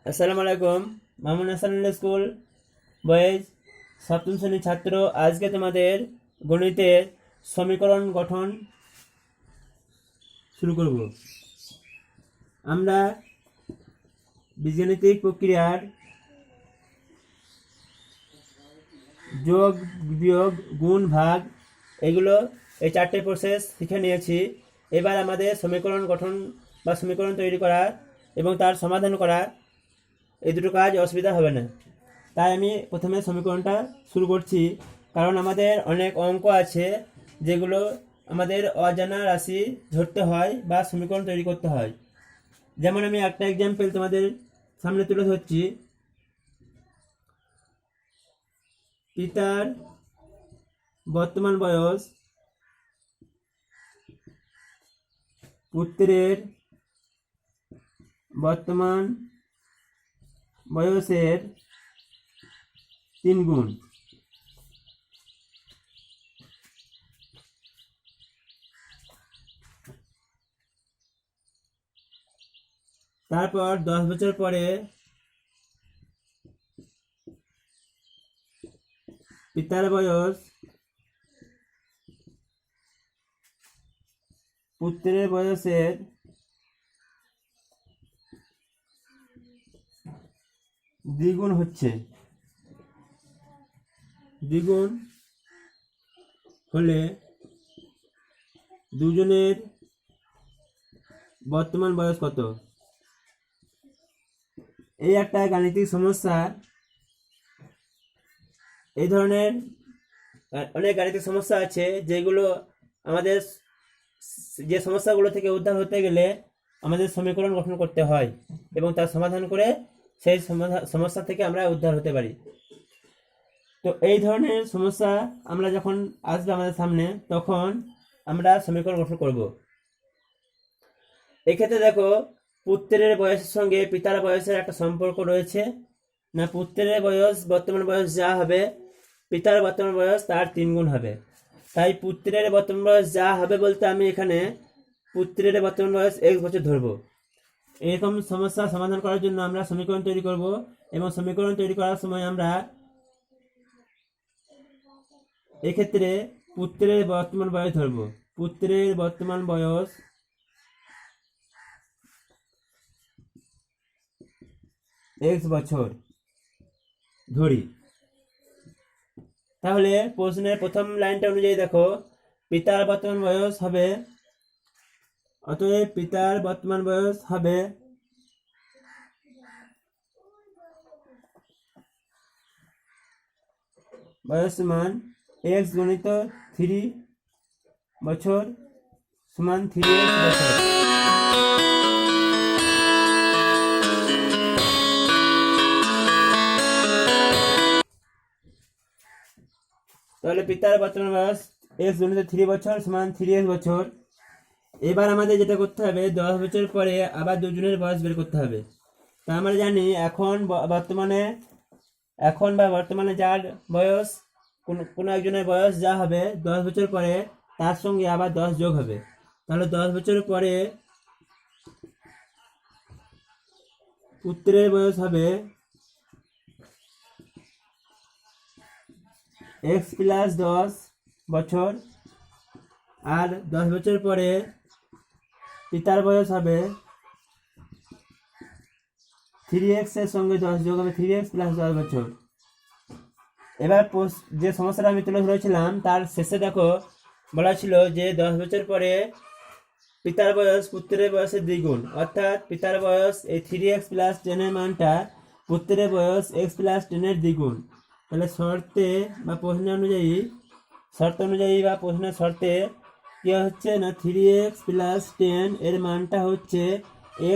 আসসালামু আলাইকুম। Mamun Hasan school boys সপ্তম শ্রেণীর ছাত্র। আজকে তোমাদের গণিতের সমীকরণ গঠন শুরু করব। আমরা বীজগাণিতিক প্রক্রিয়ার যোগ, বিয়োগ, গুণ, ভাগ এগুলো এই চারটে প্রসেস শিখে নিয়েছি। এবার আমাদের সমীকরণ গঠন বা সমীকরণ তৈরি করা এবং তার সমাধান করা, এই দুটো কাজ অসুবিধা হবে না। তাই আমি প্রথমে সমীকরণটা শুরু করছি, কারণ আমাদের অনেক অঙ্ক আছে যেগুলো আমাদের অজানা রাশি ধরতে হয় বা সমীকরণ তৈরি করতে হয়। যেমন আমি একটা এক্সাম্পল তোমাদের সামনে তুলে ধরছি। পিতার বর্তমান বয়স পুত্রের বর্তমান বয়সের 3 গুণ। তারপর 10 বছর পরে পিতার বয়স পুত্রের বয়সের 2 গুণ হচ্ছে। দ্বিগুণ হলে দুজনের বর্তমান বয়স কত? এই একটা গাণিতিক সমস্যা। এই ধরনের অনেক গাণিতিক সমস্যা আছে যেগুলো আমাদের যে সমস্যাগুলো থেকে উদ্ধার হতে গেলে আমাদের সমীকরণ গঠন করতে হয় এবং তার সমাধান করে সেই সমস্যা থেকে আমরা উদ্ধার হতে পারি। তো এই ধরনের সমস্যা আমরা যখন আসবে আমাদের সামনে, তখন আমরা সমীকরণ গঠন করব। এক্ষেত্রে দেখো, পুত্রের বয়সের সঙ্গে পিতার বয়সের একটা সম্পর্ক রয়েছে না। পুত্রের বয়স বর্তমান বয়স যা হবে, পিতার বর্তমান বয়স তার 3 গুণ হবে। তাই পুত্রের বর্তমান বয়স যা হবে বলতে আমি এখানে পুত্রের বর্তমান বয়স 1 বছর ধরবো। এরকম সমস্যা সমাধান করার জন্য আমরা সমীকরণ তৈরি করব এবং সমীকরণ তৈরি করার সময় আমরা এক্ষেত্রে পুত্রের বর্তমান বয়স ধরব। পুত্রের বর্তমান বয়স x বছর ধরি। তাহলে প্রশ্নের প্রথম লাইনটা অনুযায়ী দেখো, পিতার বর্তমান বয়স হবে, অতএব পিতার বর্তমান বয়স হবে বয়স সমান x গুণিত 3 বছর সমান 3x বছর। তাহলে পিতার বর্তমান বয়স x গুণিত 3 বছর সমান 3x বছর। এবার আমাদের যেটা করতে হবে, 10 বছর পরে আবার দুজনের বয়স বের করতে হবে। তা আমরা জানি এখন বর্তমানে যার বয়স, কোনো একজনের বয়স যা হবে 10 বছর পরে তার সঙ্গে আবার 10 যোগ হবে। তাহলে 10 বছর পরে পুত্রের বয়স হবে x প্লাস 10 বছর, আর 10 বছর পরে পিতার বয়স হবে 3x এর সঙ্গে 10 যোগ হবে 3x প্লাস 10 বছর। এবার যে সমস্যাটা আমি তুলে ধরেছিলাম তার শেষে দেখো বলা ছিল যে 10 বছর পরে পিতার বয়স পুত্রের বয়সের 2 গুণ, অর্থাৎ পিতার বয়স এই 3x প্লাস 10 এর মানটা পুত্রের বয়স x প্লাস 10 এর 2 গুণ। তাহলে শর্তে বা প্রশ্নের শর্তে কি হচ্ছে না, 3x প্লাস 10 এর মানটা হচ্ছে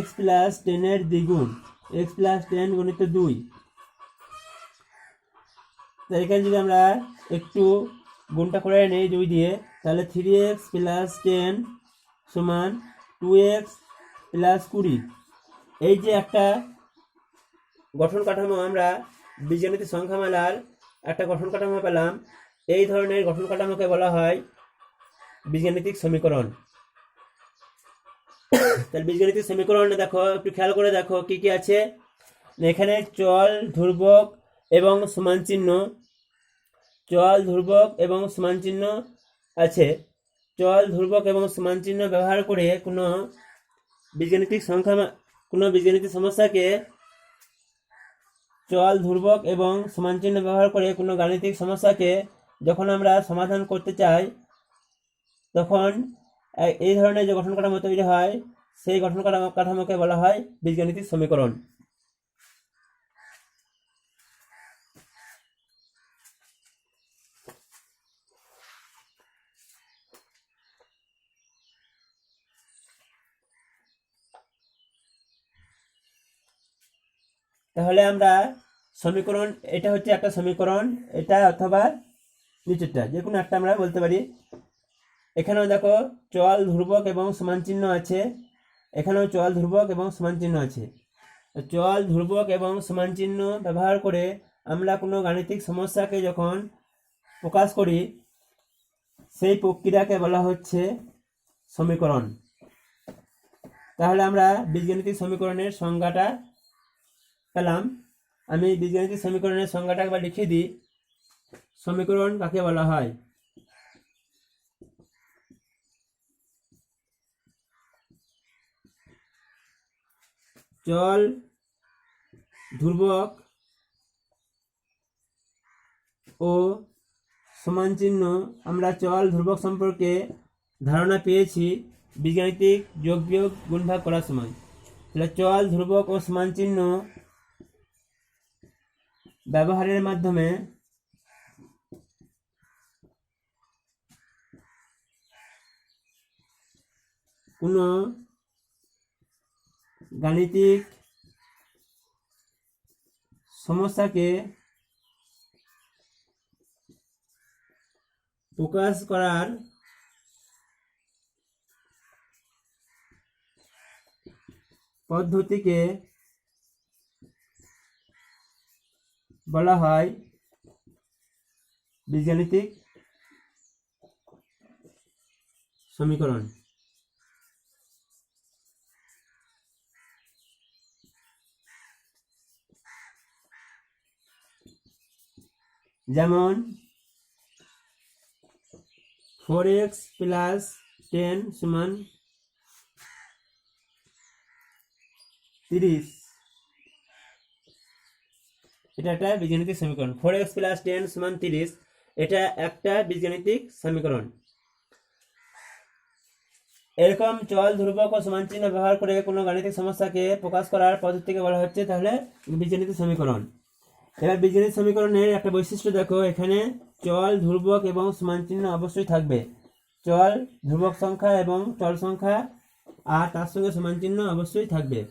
x প্লাস 10 এর 2 গুণ, x প্লাস 10 গুণিত 2। তো এখানে যদি আমরা একটু গুণটা করে নেই 2 দিয়ে, তাহলে 3x প্লাস 10 সমান 2x প্লাস 20। এই যে একটা গঠন কাঠামো, আমরা বীজগণিত সংখ্যামালার একটা গঠন কাঠামো পেলাম। এই ধরনের গঠন কাঠামোকে বলা হয় বীজগাণিতিক সমীকরণ। তাহলে বীজগাণিতিক সমীকরণে দেখো, একটু খেয়াল করে দেখো কি কি আছে। এখানে চল, ধ্রুবক এবং সমান চিহ্ন, চল, ধ্রুবক এবং সমান চিহ্ন আছে। চল, ধ্রুবক এবং সমান চিহ্ন ব্যবহার করে কোনো বীজগাণিতিক সমস্যাকে চল, ধ্রুবক এবং সমান চিহ্ন ব্যবহার করে কোনো গাণিতিক সমস্যাকে যখন আমরা সমাধান করতে চাই, তখন এই ধরনের যে গঠন কাঠামো তৈরি হয়, সেই গঠন কাঠামোকে বলা হয় বীজগাণিতিক সমীকরণ। তাহলে আমরা সমীকরণ, এটা হচ্ছে একটা সমীকরণ, এটা অথবা নিচেরটা যে কোনো একটা আমরা বলতে পারি। এখানেও দেখো চল, ধ্রুবক এবং সমান চিহ্ন আছে, এখানেও চল, ধ্রুবক এবং সমান চিহ্ন আছে। চল, ধ্রুবক এবং সমান চিহ্ন ব্যবহার করে আমরা কোনো গাণিতিক সমস্যাকে যখন প্রকাশ করি, সেই প্রক্রিয়াকে বলা হচ্ছে সমীকরণ। তাহলে আমরা বীজগাণিতিক সমীকরণের সংজ্ঞাটা পেলাম। আমি বীজগাণিতিক সমীকরণের সংজ্ঞাটা একবার লিখে দিই। সমীকরণ কাকে বলা হয়? চল, ধ্রুবক ও সমান চিহ্ন, আমরা চল ধ্রুবক সম্পর্কে ধারণা পেয়েছি বীজগাণিতিক যোগ বিয়োগ গুণ ভাগ করার সময়। তাহলে চল, ধ্রুবক ও সমান চিহ্ন ব্যবহারের মাধ্যমে কোনো গাণিতিক সমস্যাকে প্রকাশ করার পদ্ধতিকে বলা হয় বীজগাণিতিক সমীকরণ। যেমন 4x + 10 = 30, এটা একটা বীজগাণিতিক সমীকরণ। 4x + 10 = 30, এটা একটা বীজগাণিতিক সমীকরণ। এরকম চল, ধ্রুবক ও সমান চিহ্ন ব্যবহার করে কোনো গাণিতিক সমস্যাকে প্রকাশ করার পদ্ধতিকে বলা হচ্ছে তাহলে বীজগাণিতিক সমীকরণ। এবার বীজগাণিতিক সমীকরণের একটা বৈশিষ্ট্য দেখো, এখানে চল, ধ্রুবক এবং সমান চিহ্ন অবশ্যই থাকবে। চল, ধ্রুবক সংখ্যা এবং চল সংখ্যা, আর তার সঙ্গে সমান চিহ্ন অবশ্যই থাকবে।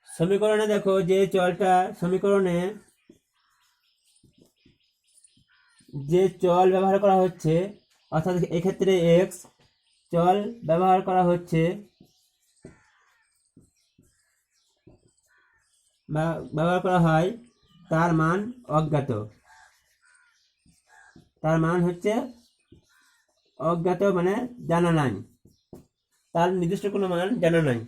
সমীকরণে দেখো যে চলটা, সমীকরণে যে চল ব্যবহার করা হচ্ছে, অর্থাৎ এক্ষেত্রে x চল ব্যবহার করা হচ্ছে বা ব্যবহার করা হয়, তার মান অজ্ঞাত। তার মান হচ্ছে অজ্ঞাত, মানে জানা নাই, তার নির্দিষ্ট কোনো মান জানা নাই।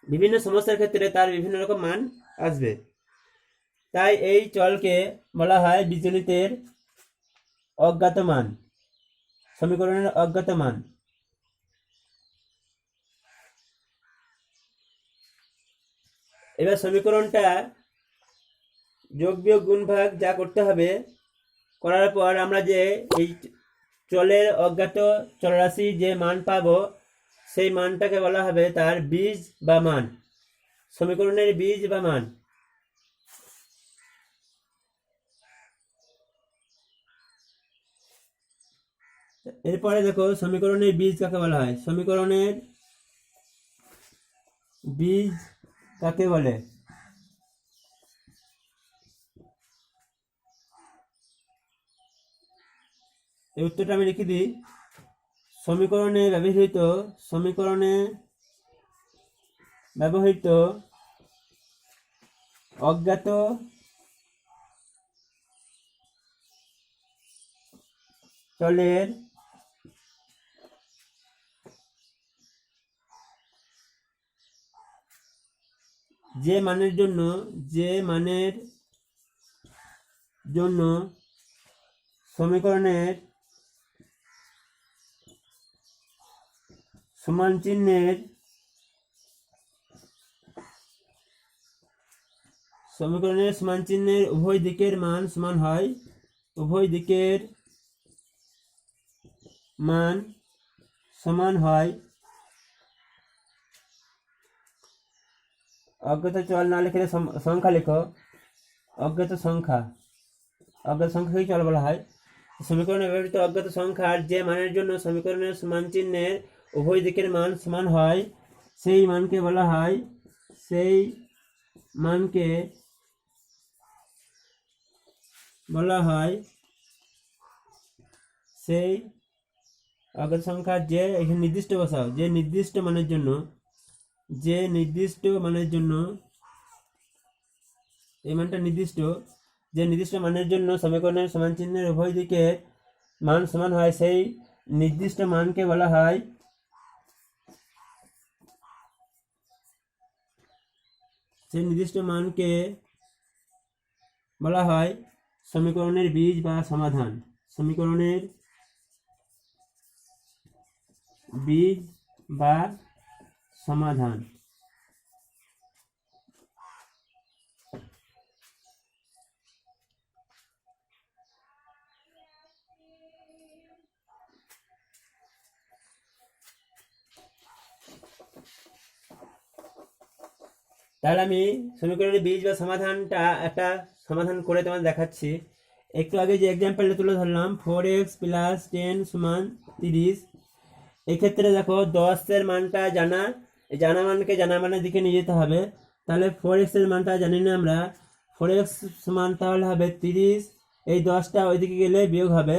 বিভিন্ন সমস্যার ক্ষেত্রে তার বিভিন্ন রকম মান আসবে, তাই এই চলকে বলা হয় বীজগণিতের অজ্ঞাত মান, সমীকরণের অজ্ঞাত মান। এবার সমীকরণটা যোগ বিয়োগ গুণ ভাগ যা করতে হবে, করার পর আমরা যে এই চলের অজ্ঞাত চলরাশি যে মান পাবো, সেই মানটাকে বলা হবে তার বীজ বা মান, সমীকরণের বীজ বা মান। এরপরে দেখো সমীকরণের বীজ কাকে বলা হয়? সমীকরণের বীজ কাকে বলে? এই উত্তরটা আমি লিখে দিই। সমীকরণে ব্যবহৃত অজ্ঞাত চলের যে মানের জন্য সমীকরণের সমান চিহ্নের উভয় দিকের মান সমান হয়, অজ্ঞাত চল না লিখে সংখ্যা লেখো। অজ্ঞাত সংখ্যাকে চল বলা হয়। সমীকরণে ব্যবহৃত অজ্ঞাত সংখ্যার যে মানের জন্য সমীকরণের সমান চিহ্নের উভয় দিকের মান সমান হয় সেই মানকে বলা হয় সেই অজ্ঞাত সংখ্যার যে এখানে নির্দিষ্ট বসাও, যে নির্দিষ্ট মানের জন্য এই মানটা নির্দিষ্ট মানের জন্য সমীকরণের সমান চিহ্নের উভয় দিকে মান সমান হয় সেই নির্দিষ্ট মানকে বলা হয় সমীকরণের বীজ বা সমাধান। তাহলে আমি সমীকরণের বীজ বা সমাধানটা একটা সমাধান করে তোমাদের দেখাচ্ছি। একটু আগে যে এক্সাম্পলটা তুলে ধরলাম 4x + 10 = 30। এক্ষেত্রে দেখো 10-এর মানটা জানা মানকে জানা মানের দিকে নিয়ে যেতে হবে। তাহলে 4x এর মানটা জানি না আমরা, 4x সমান তাহলে হবে 30, এই 10টা ওইদিকে গেলে বিয়োগ হবে,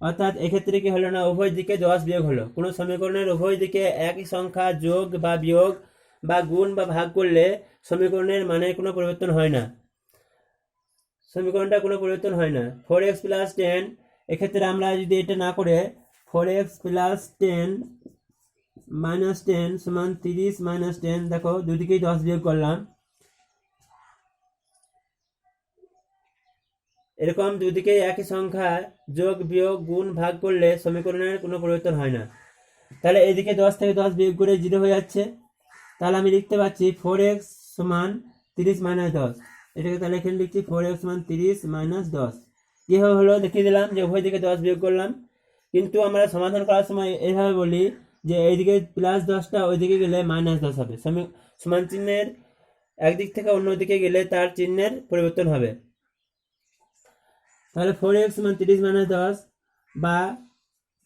অর্থাৎ এক্ষেত্রে কি হলো না, উভয় দিকে 10 বিয়োগ হলো। কোনো সমীকরণের উভয় দিকে একই সংখ্যা যোগ বা বিয়োগ বা গুণ বা ভাগ করলে সমীকরণের মানের কোনো পরিবর্তন হয় না, 4x + 10, এক্ষেত্রে আমরা যদি এটা না করে 4x + 10 - 10 = 30 - 10, দেখো দুদিকেই 10 বিয়োগ করলাম, এরকম দুদিকে একই সংখ্যা যোগ বিয়োগ গুণ ভাগ করলে সমীকরণের কোনো পরিবর্তন হয় না। তাহলে এদিকে 10 থেকে 10 বিয়োগ করে 0 হয়ে যাচ্ছে। তাহলে আমি লিখতে পাচ্ছি 4x = 30 - 10, এটাকে তাহলে এখানে লিখছি 4x = 30 - 10। কীভাবে হলো দেখিয়ে দিলাম যে উভয় দিকে 10 বিয়োগ করলাম, কিন্তু আমরা সমাধান করার সময় এইভাবে বলি যে এইদিকে +10টা ওইদিকে গেলে -10 হবে, সমান চিহ্নের একদিক থেকে অন্য দিকে গেলে তার চিহ্নের পরিবর্তন হবে। তাহলে 4x = 30 - 10 বা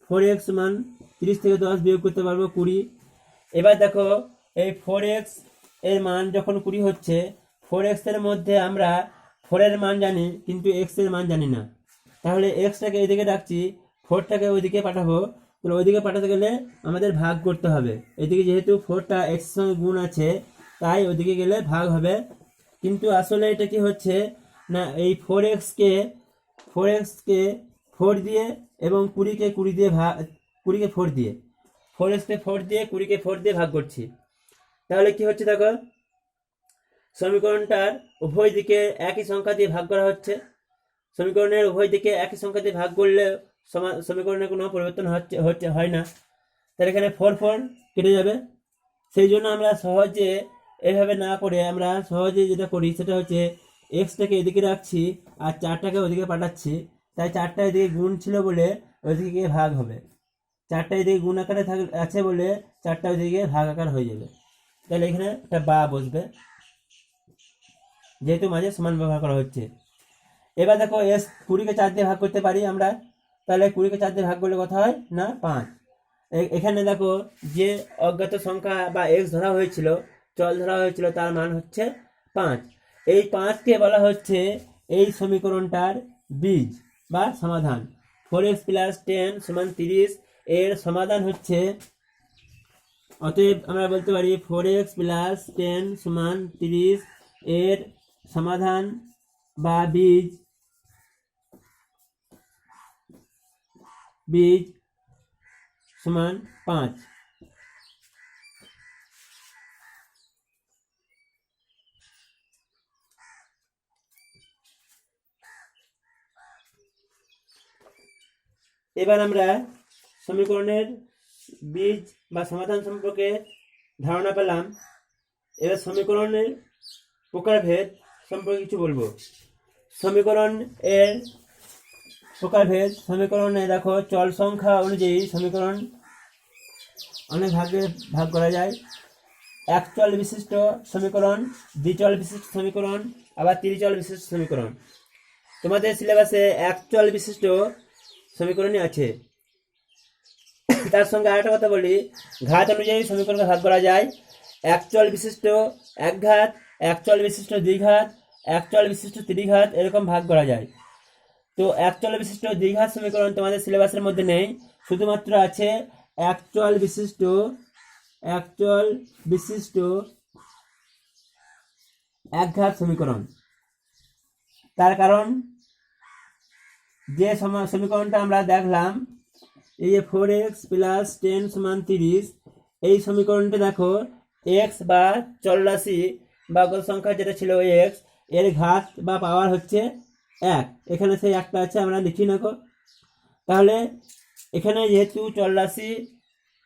4x = 30 থেকে 10 বিয়োগ করতে পারবো 20। এবার দেখো এই 4x এর মান যখন 20 হচ্ছে, 4x এর মধ্যে আমরা 4 এর মান জানি কিন্তু x এর মান জানি না। তাহলে xটাকে এইদিকে রাখছি, 4টাকে ওইদিকে পাঠাবো। তাহলে ওইদিকে পাঠাতে গেলে আমাদের ভাগ করতে হবে। এদিকে যেহেতু 4টা x এর সঙ্গে গুণ আছে তাই ওইদিকে গেলে ভাগ হবে, কিন্তু আসলে এটা কি হচ্ছে না, এই 4x কে 4 দিয়ে এবং 20কে 4 দিয়ে 4 দিয়ে ভাগ করছি। তাহলে কি হচ্ছে দেখো, সমীকরণটার উভয় দিকে একই সংখ্যা দিয়ে ভাগ করা হচ্ছে। সমীকরণের উভয় দিকে একই সংখ্যা দিয়ে ভাগ করলে সমীকরণের কোনো পরিবর্তন হয় না। তাহলে এখানে 4 কেটে যাবে। সেই জন্য আমরা সহজে এভাবে না করে আমরা সহজে যেটা করি সেটা হচ্ছে এক্সটাকে এদিকে রাখছি আর 4টাকে ওদিকে পাঠাচ্ছি। তাই 4টা এদিকে গুণ ছিল বলে ওইদিকে গিয়ে ভাগ হবে, 4টা এদিকে গুণ আকারে আছে বলে 4টা ওইদিকে ভাগ আকার হয়ে যাবে। তাহলে এখানে একটা বা বসবে, যেহেতু মাঝে সমান ব্যবহার করা হচ্ছে। এবার দেখো 20কে 4 দিয়ে ভাগ করতে পারি আমরা, তাহলে 20কে 4 দিয়ে ভাগ করলে কত হয় না 5। এখানে দেখো যে অজ্ঞাত সংখ্যা বা x ধরা হয়েছিল, চল ধরা হয়েছিল, তার মান হচ্ছে 5। এই 5কে বলা হচ্ছে এই সমীকরণটার বীজ বা সমাধান। 4x প্লাস 10 সমান 30 এর সমাধান হচ্ছে, অতএব আমরা বলতে পারি 4x প্লাস 10 সমান 30 এর সমাধান বা বীজ সমান 5। এবার আমরা সমীকরণের বীজ বা সমাধান সম্পর্কে ধারণা পেলাম। এবার সমীকরণের প্রকারভেদ সম্পর্কে কিছু বলবো। সমীকরণ এর প্রকারভেদ, সমীকরণে দেখো চল সংখ্যা অনুযায়ী সমীকরণ অনেক ভাগ করা যায়। এক চল বিশিষ্ট সমীকরণ, দ্বিচল বিশিষ্ট সমীকরণ, আবার ত্রিচল বিশিষ্ট সমীকরণ। তোমাদের সিলেবাসে এক চল বিশিষ্ট সমীকরণই আছে। তার সঙ্গে আরেকটা কথা বলি, ঘাত অনুযায়ী সমীকরণকে ভাগ করা যায়। এক চল বিশিষ্ট একঘাত, এক চল বিশিষ্ট দ্বিঘাত, এক চল বিশিষ্ট ত্রিঘাত, এরকম ভাগ করা যায়। তো এক চল বিশিষ্ট দ্বিঘাত সমীকরণ তোমাদের সিলেবাসের মধ্যে নেই, শুধুমাত্র আছে এক চল বিশিষ্ট একঘাত সমীকরণ। তার কারণ যে সমীকরণটা আমরা দেখলাম, এই যে 4x প্লাস 10 সমান 30, এই সমীকরণটা দেখো x বা চলরাশি বা সংখ্যা যেটা ছিল x এর ঘাত বা পাওয়ার হচ্ছে 1। এখানে সেই একটা আছে, আমরা লিখি না। তাহলে এখানে যেহেতু চলরাশি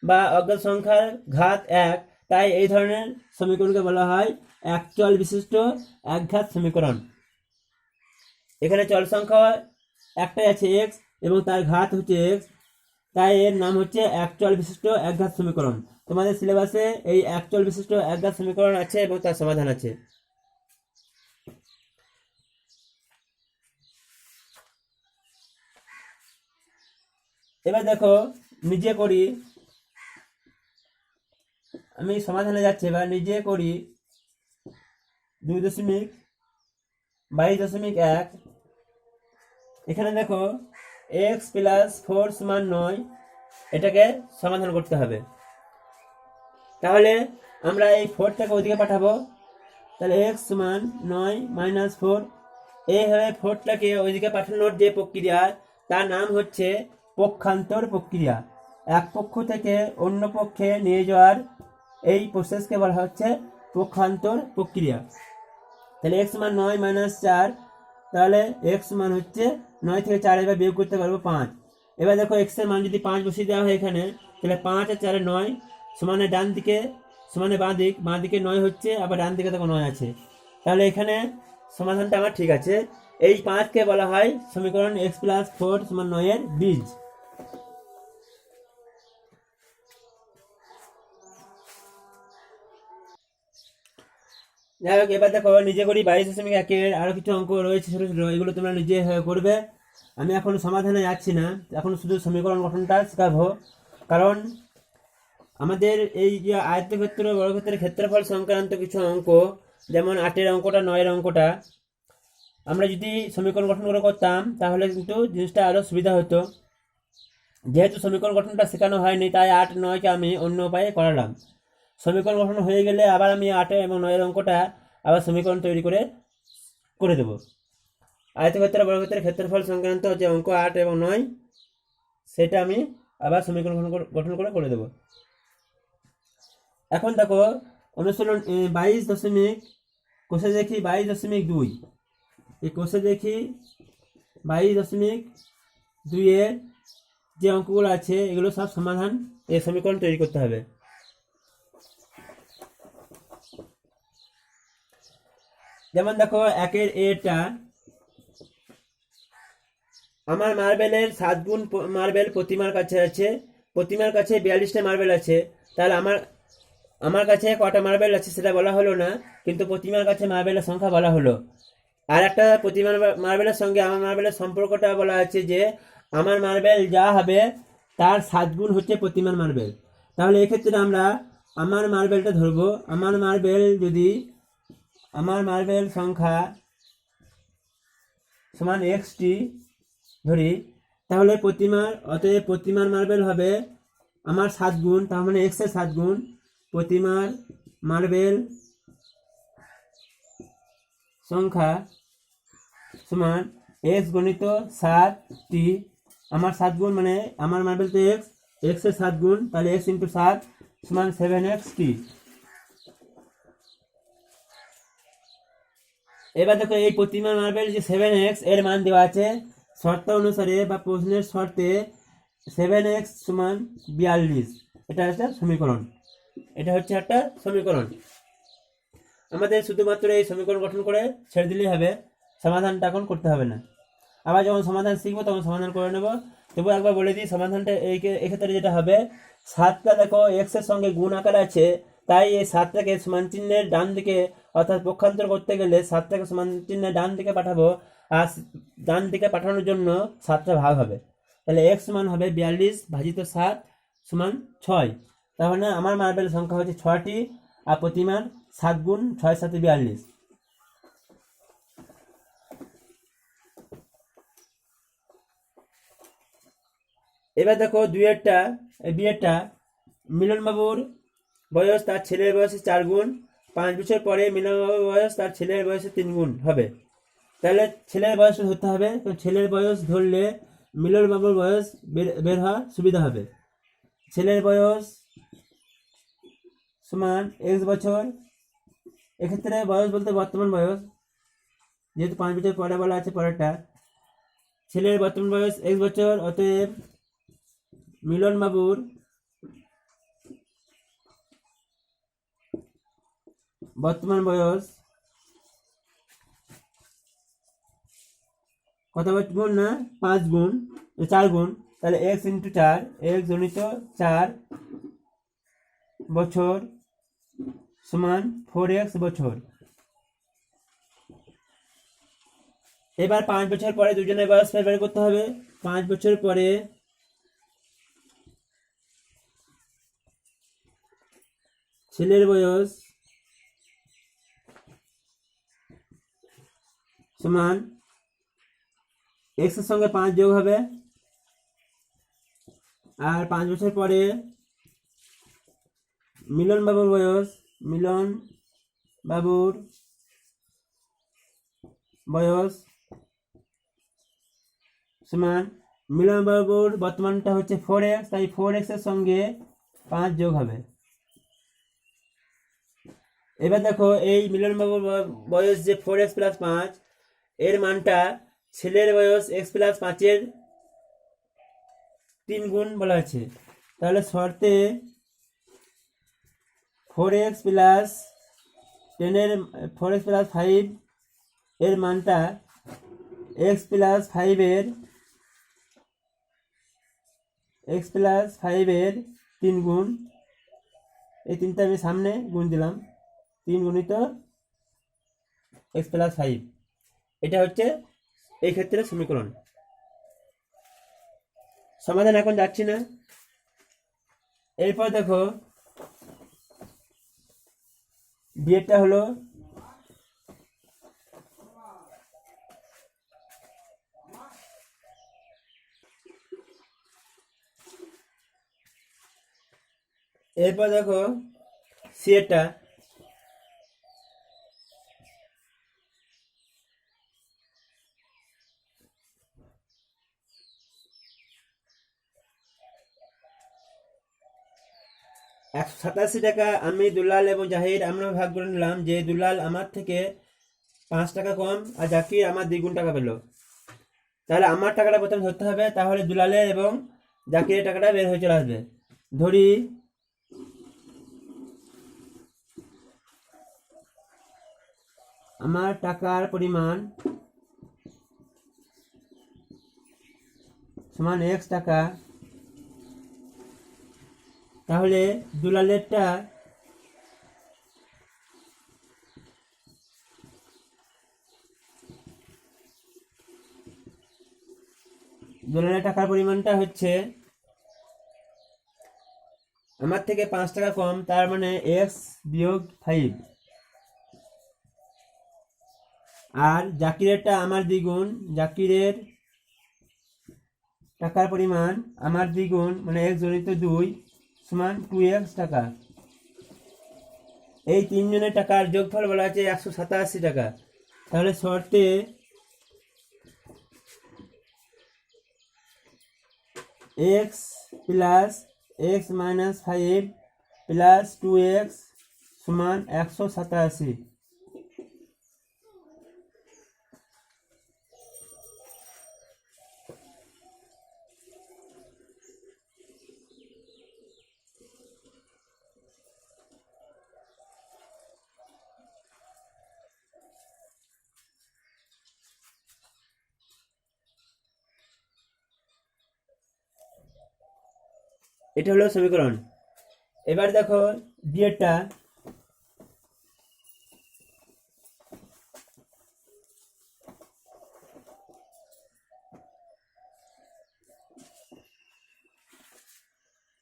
বা অজ্ঞাত সংখ্যার ঘাত 1, তাই এই ধরনের সমীকরণকে বলা হয় এক চল বিশিষ্ট একঘাত সমীকরণ। এখানে চল সংখ্যা একটাই আছে x এবং তার ঘাত হচ্ছে x, তাই এর নাম হচ্ছে এক চল বিশিষ্ট একঘাত সমীকরণ। তোমাদের সিলেবাসে এই এক চল বিশিষ্ট একঘাত সমীকরণ আছে এবং তার সমাধান আছে। এবার দেখো নিজে করি, আমি সমাধানে যাচ্ছি। এবার নিজে করি 2.22.1। এখানে দেখো x প্লাস 4 সমান 9, এটাকে সমাধান করতে হবে। তাহলে আমরা এই 4টাকে ওইদিকে পাঠাবো, তাহলে x সমান 9 মাইনাস 4। এইভাবে 4টাকে ওইদিকে পাঠানোর যে প্রক্রিয়া, তার নাম হচ্ছে পক্ষান্তর প্রক্রিয়া। এক পক্ষ থেকে অন্য পক্ষে নিয়ে যাওয়ার এই প্রসেসকে বলা হচ্ছে পক্ষান্তর প্রক্রিয়া। তাহলে x সমান 9 মাইনাস 4, তাহলে x সমান হচ্ছে 9 থেকে 4 এবার বিয়োগ করতে পারবো 5। এবার দেখো x এর মান যদি 5 বসিয়ে দেওয়া হয় এখানে, তাহলে 5 আর 4 9 সমানে ডান দিকে সমানে বাঁ দিকে 9 হচ্ছে, আবার ডান দিকে দেখো 9 আছে। তাহলে এখানে সমাধানটা আমার ঠিক আছে। এই 5কে বলা হয় সমীকরণ x প্লাস 4 সমান 9 এর বীজ। যাই হোক, এবার দেখো নিজে করি 22.1 আরো কিছু অঙ্ক রয়েছে ছোট ছোট, এগুলো তোমরা নিজে করবে। আমি এখন সমাধানে যাচ্ছি না, এখন শুধু সমীকরণ গঠনটা শেখাবো। কারণ আমাদের এই যে আয়তক্ষেত্র বর্গক্ষেত্রের ক্ষেত্রফল সংক্রান্ত কিছু অঙ্ক, যেমন 8-এর অঙ্কটা, 9-এর অঙ্কটা, আমরা যদি সমীকরণ গঠন করে করতাম তাহলে কিন্তু জিনিসটা আরো সুবিধা হতো। যেহেতু সমীকরণ গঠনটা শেখানো হয়নি, তাই 8-9কে আমি অন্য উপায়ে করালাম। সমীকরণ গঠন হয়ে গেলে আবার আমি 8 এবং 9-এর অঙ্কটা আবার সমীকরণ তৈরি করে দেবো। আয়তক্ষেত্র বর্গক্ষেত্রের ক্ষেত্রফল সংক্রান্ত যে অঙ্ক 8 এবং 9, সেটা আমি আবার সমীকরণ গঠন করে দেবো। এখন দেখো অনুশীলন 22 কোষে দেখি 22.2, এই কোষে দেখি 22.2 এর যে অঙ্কগুলো আছে এগুলো সব সমাধান, এই সমীকরণ তৈরি করতে হবে। যেমন দেখো 1-এর এটা, আমার মার্বেলের 7 গুণ মার্বেল প্রতিমার কাছে আছে, প্রতিমার কাছে 42টা মার্বেল আছে। তাহলে আমার কাছে কটা মার্বেল আছে সেটা বলা হলো না, কিন্তু প্রতিমার কাছে মার্বেলের সংখ্যা বলা হলো। আর একটা প্রতিমার মার্বেলের সঙ্গে আমার মার্বেলের সম্পর্কটা বলা আছে যে আমার মার্বেল যা হবে তার 7 গুণ হচ্ছে প্রতিমার মার্বেল। তাহলে এক্ষেত্রে আমরা আমার মার্বেলটা ধরবো। আমার মার্বেল সংখ্যা সমান xt ধরি, তাহলে অতএব প্রতিমার মার্বেল হবে আমার 7 গুণ, তার মানে এক্স এর 7 গুণ। প্রতিমার মার্বেল সংখ্যা সমান এক্স গণিত 7টি। আমার 7 গুণ মানে আমার মার্বেল তো এক্স এর 7 গুণ, তাহলে এক্স ইন্টু 7 সমান 7xt। এবার দেখো এই প্রতিমার মার্বেল যে 7x এর মান দেওয়া আছে শর্ত অনুসারে বা প্রশ্নের শর্তে 7x সমান 42। এটা একটা সমীকরণ, এটা হচ্ছে একটা সমীকরণ। আমাদের শুধুমাত্র এই সমীকরণ গঠন করে ছেড়ে দিলেই হবে, সমাধানটা এখন করতে হবে না। আবার যখন সমাধান শিখবো তখন সমাধান করে নেব। তবু একবার বলে দিই সমাধানটা এক্ষেত্রে যেটা হবে, 7টা দেখো এক্স এর সঙ্গে গুণ আকার আছে, তাই এই 7টাকে সমান চিহ্নের ডান দিকে অর্থাৎ পক্ষান্তর করতে গেলে 7টাকে সমান চিহ্নের ডান দিকে পাঠাবো, আর ডান দিকে পাঠানোর জন্য 7টা ভাগ হবে। তাহলে এক্স সমান হবে 42 ভাজিত 7 সমান 6। তাহলে আমার মার্বেল সংখ্যা হচ্ছে 6টি, আর প্রতিমার 7 গুণ 6 7 42। এবার দেখো বিয়েরটা মিলনবাবুর বয়স তার ছেলের বয়সে 4 গুণ, 5 বছর পরে মিলনবাবুর বয়স তার ছেলের বয়সে 3 গুণ হবে। তাহলে ছেলের বয়স ধরতে হবে, তো ছেলের বয়স ধরলে মিলনবাবুর বয়স বের হওয়া সুবিধা হবে। ছেলের বয়স সমান x বছর, এক্ষেত্রে বয়স বলতে বর্তমান বয়স, যেহেতু 5 বছর পরে বলা আছে পরেরটা। ছেলের বর্তমান বয়স x বছর, অতএব মিলনবাবুর বর্তমান বয়স কত গুণ না 5 গুণ 4 গুণ, তাহলে x ইন্টু 4 x জনিত 4 বছর সমান 4x বছর। এবার 5 বছর পরে দুজনের বয়স বের করতে হবে। 5 বছর পরে ছেলের বয়স সমান x এর সঙ্গে 5 যোগ হবে, আর 5 বছর পরে মিলনবাবুর বয়স সমান মিলনবাবুর বর্তমানটা হচ্ছে 4x, তাই 4x এর সঙ্গে 5 যোগ হবে। এবার দেখো এই মিলনবাবুর বয়স যে 4x প্লাস 5, এর মানটা ছেলের বয়স x প্লাস 5-এর 3 গুণ বলা আছে। তাহলে শর্তে 4x প্লাস 5 এর মানটা x প্লাস 5-এর 3 গুণ, এই 3টা আমি সামনে গুণ দিলাম, 3 গুণিত x প্লাস 5। এটা হচ্ছে এই ক্ষেত্রে সমীকরণ। সমাধান এখন যাচ্ছি না। এরপর দেখো বিয়েরটা হলো এরপর দেখো সিয়েরটা টাকা আমি দুলাল এবং জাহির আমরা ভাগ করে নিলাম, যে দুলাল আমার থেকে 5 টাকা কম আর জাকির আমার 2 গুণ টাকা পেল। তাহলে আমার টাকাটা প্রথমে ধরতে হবে, তাহলে দুলালের এবং জাকিরের টাকাটা বের হয়ে চলে আসবে। ধরি আমার টাকার পরিমাণ সমান x টাকা, তাহলে দুলালের টাকার পরিমাণটা হচ্ছে আমার থেকে 5 টাকা কম, তার মানে x বিয়োগ 5। আর জাকিরেরটা আমার দ্বিগুণ, জাকিরের টাকার পরিমাণ আমার দ্বিগুণ মানে x জনিত 2 সমান 2x টাকা। এই তিনজনের টাকার যোগফল বলা আছে 187 টাকা। তাহলে শর্তে x plus x minus 5 plus 2x সমান 187। এটা হলো সমীকরণ। এবার দেখো দ্বিতীয়টা,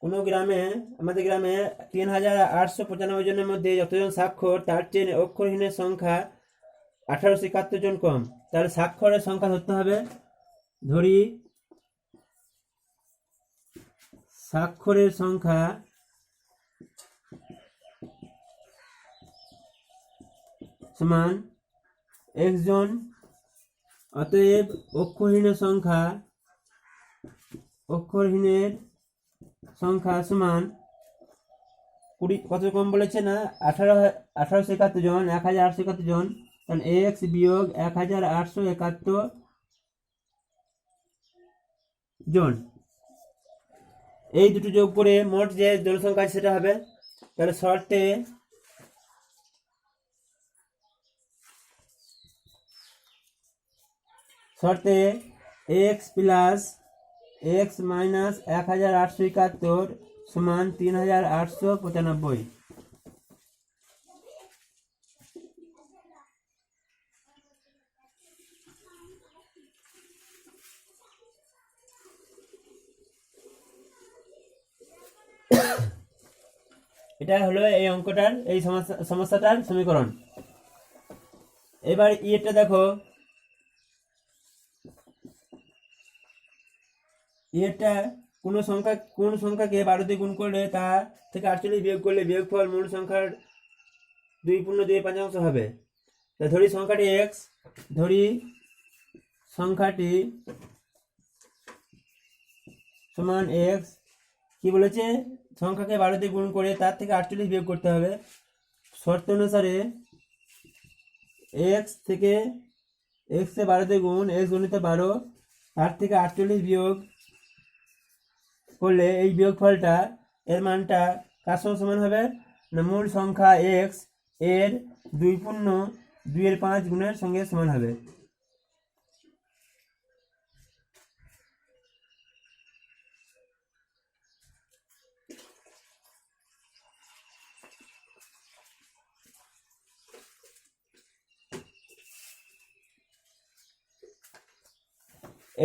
কোনো গ্রামে আমাদের গ্রামে 3895 জনের মধ্যে যতজন স্বাক্ষর তার চেয়ে অক্ষরহীনের সংখ্যা 1871 জন কম। তাহলে স্বাক্ষরের সংখ্যা ধরতে হবে। ধরি স্বাক্ষরের সংখ্যা সমান x জন, অতএব অক্ষরহীনের সংখ্যা সমান 20 কত কম বলেছে না 1871 জন, 1871 জন। তাহলে x বিয়োগ 1871 জন, এই দুটো যোগ করে মোট যে জনসংখ্যা সেটা হবে। তাহলে শর্তে x প্লাস x মাইনাস 1871 সমান 3895। এটা হলো এই অঙ্কটার এই সমস্যাটার সমীকরণ। এবার এটা দেখো, এটা কোন সংখ্যাকে 12 দিয়ে গুণ করলে তা থেকে 48 বিয়োগ করলে বিয়োগফল মূল সংখ্যার 2.25 হবে। তা ধরি সংখ্যাটি x, ধরি সংখ্যাটি সমান x, কি বলেছে সংখ্যাকে 12 দিয়ে গুণ করে তার থেকে 48 বিয়োগ করতে হবে। শর্ত অনুসারে x থেকে x এ 12 দিয়ে গুণ x গুণিত 12 তার থেকে 48 বিয়োগ করলে এই বিয়োগফলটা এর মানটা কার সঙ্গে সমান হবে না মূল সংখ্যা x এর 2.25 গুণের সঙ্গে সমান হবে।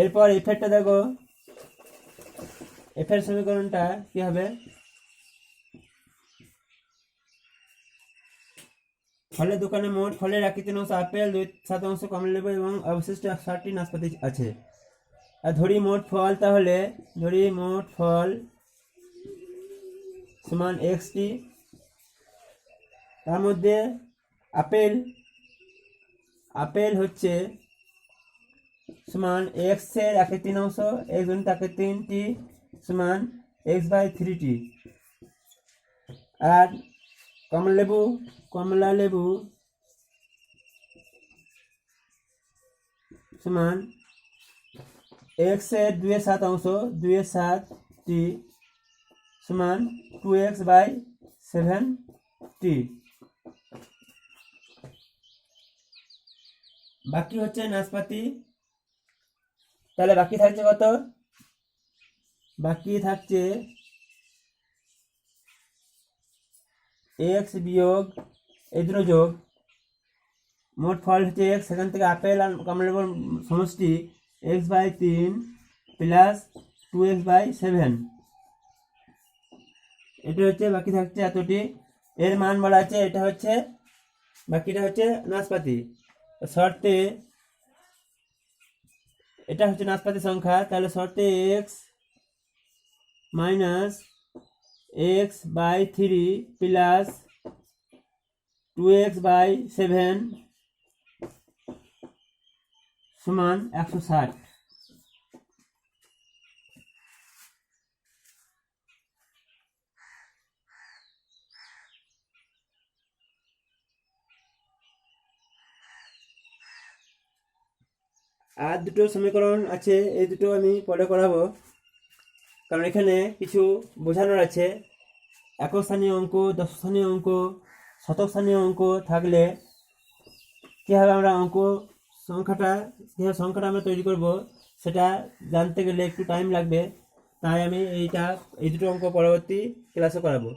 এরপর এফেরটা দেখো, এফের সমীকরণটা কি হবে, ফলের দোকানে মোট ফলের 1/3 আপেল, 2/7 কমলালেবু এবং অবশিষ্ট 60টি নাশপাতি আছে। আর ধরি মোট ফল, তাহলে ধরি মোট ফল সমান xটি, তার মধ্যে আপেল হচ্ছে সমান x এর 1/3, x গুণিত 1/3টি সমান x/3টি। আর কমলা লেবু সমান x এর 2/7টি সমান 2x/7টি। বাকি হচ্ছে নাশপাতি। তাহলে বাকি থাকছে কত, বাকি থাকছে x বিয়োগ এই দুটো যোগ, মোট ফল হচ্ছে x, সেখান থেকে আপেল আর কমলালেবুর সমষ্টি x/3 প্লাস 2x/7, এটা হচ্ছে বাকি থাকছে এতটি। এর মান বলা আছে, এটা হচ্ছে বাকিটা হচ্ছে নাশপাতি। শর্তে এটা হচ্ছে নাশপাতি সংখ্যা, তাহলে শর্তে x minus x by 3 plus 2x by 7 সমান 160। আর দুটো সমীকরণ আছে, এই দুটো আমি পরে করাবো, কারণ এখানে কিছু বোঝানোর আছে। একক স্থানীয় অঙ্ক, দশক স্থানীয় অঙ্ক, শতক স্থানীয় অঙ্ক থাকলে কীভাবে আমরা সংখ্যাটা আমরা তৈরি করব সেটা জানতে গেলে একটু টাইম লাগবে, তাই আমি এই দুটো অঙ্ক পরবর্তী ক্লাসে করাবো।